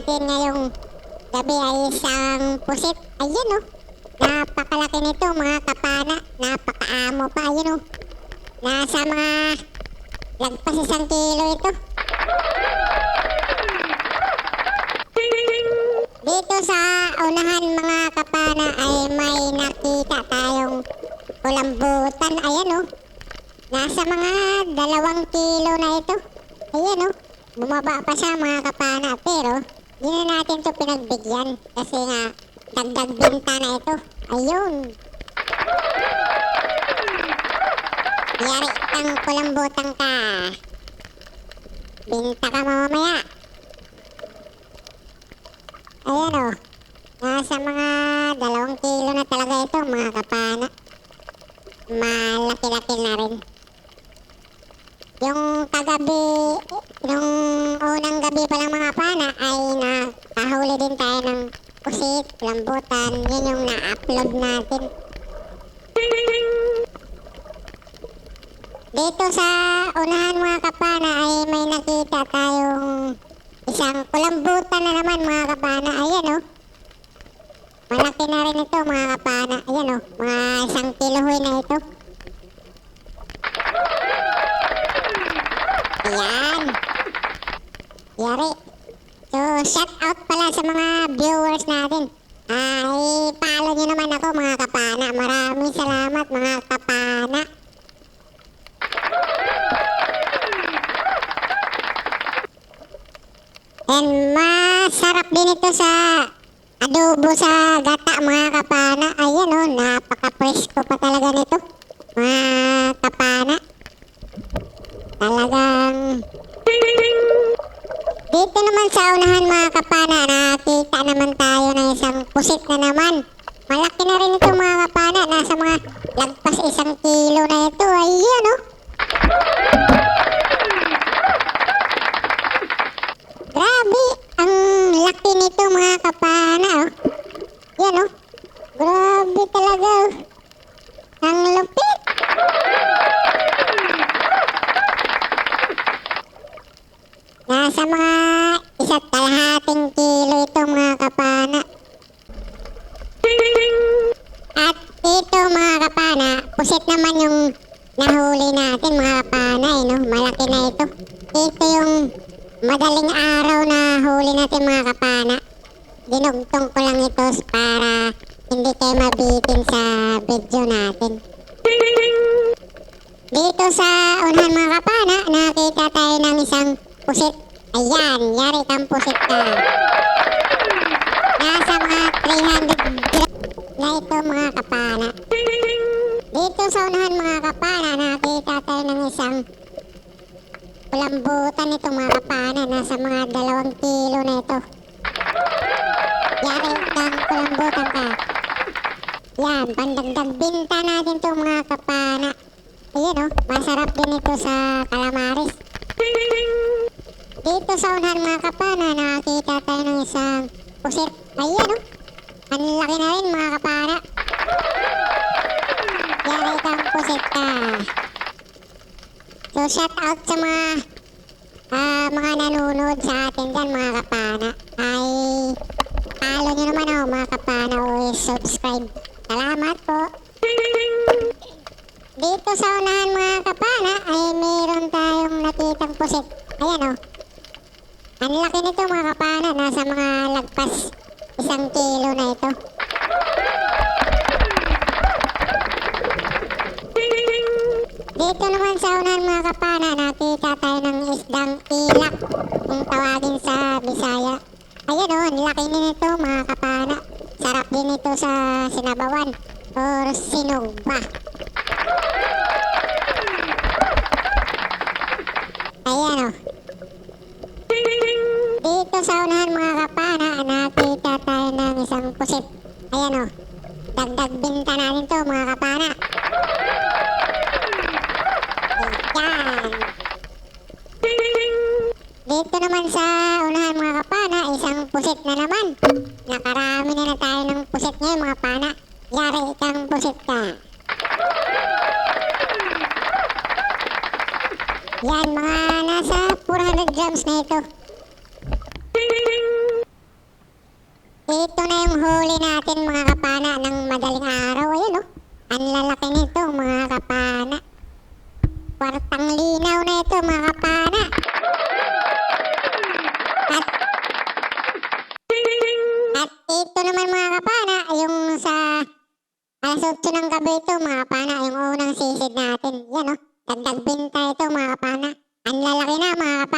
natin ngayong gabi ay isang pusit. Ayun oh, napakalaki nito mga kapana, napakaamo pa. Ayun oh, nasa mga lagpas 1 kilo ito. Dito sa unahan mga kapana ay may nakita tayong kulambutan. Ayan oh, nasa mga 2 kilo na ito. Ayan oh, bumaba pa siya mga kapana, pero di na natin ito pinagbigyan kasi nga dagdag binta na ito. Ayun, yari kang kulambutan ka, binta ka mamaya. Ayan oh, nasa mga 2 kilo na talaga ito mga kapana. Malaki-laki na rin. Yung kagabi, nung unang gabi pa lang mga pana ay nakahuli din tayo ng pusit, lambutan. Yun yung na-upload natin. Dito sa unahan mga kapana ay may nakita tayong isang kulambutan na naman mga kapana. Ayan oh, malaki na rin ito mga kapana. Ayan oh, mga 1 kilo na ito. Ayan, yari. So, shout out pala sa mga viewers natin. I-follow nyo naman ako mga kapana. Maraming salamat mga kapana. And masarap din ito sa adobo sa gata mga kapana. Ayan o, napaka-presko pa talaga nito mga kapana. Talagang dito naman sa unahan mga kapana, nakita naman tayo ng isang pusit na naman. Malaki na rin ito mga kapana, nasa mga lagpas 1 kilo na ito. Ayan o, grabe, ang laki nito mga kapana oh. Yan oh, grabe talaga oh, ang lupit. Nasa mga 1.5 kilo ito mga kapana. At ito mga kapana, pusit naman yung nahuli natin mga kapana eh, no? Malaki na ito. Ito yung madaling araw na huli natin mga kapana. Dinugtong ko lang ito para hindi kayo mabitin sa video natin. Dito sa unahan mga kapana, nakita tayo ng isang pusit. Ayan, yari kang pusit ka. Nasa mga 300 na ito mga kapana. Dito sa unahan mga kapana, nakita tayo ng isang kulambutan ito mga kapana. Nasa mga 2 kilo na ito. Yari kang kulambutan ka. Yan, pandagdag binta natin ito mga kapana. Ayan oh, masarap din ito sa calamares. Dito sa unahan mga kapana, nakakita tayo ng isang pusit. Ayan oh, ang laki na rin mga kapana. Yari kang pusit ka. So shout out sa mga nanonood sa atin dyan mga kapana. Ay follow nyo naman ako mga kapana o subscribe. Salamat po. Dito sa unahan mga kapana ay mayroon tayong nakitang pusit. Ayan oh, ang laki nito mga kapana, nasa mga lagpas 1 kilo na ito. Dito naman sa unahan mga kapana, nakita tayo ng isdang ilak, kung tawagin sa Bisaya. Ayan o, ang laki nito mga kapana. Sarap din ito sa sinabawan or sinugba. Ayan o. Dito sa unahan mga kapana, nakita tayo ng isang pusit. Ayan o, dagdag binta natin to mga kapana. Ayan. Dito naman sa unahan mga kapana, isang pusit na naman. Nakarami na tayo ng pusit ngayon mga kapana. Yari kang pusit ka. Yan, mga nasa 400 grams na ito. unang huli natin mga kapana ng madaling araw. Ayun oh. Ang lalaki nito mga kapana. Kwartang linaw na ito mga kapana. At ito naman mga kapana, yung sa alas 8 ng gabi ito mga kapana, yung unang sisid natin. Yan oh. Dagdag binta ito mga kapana. Ang lalaki na mga kapana.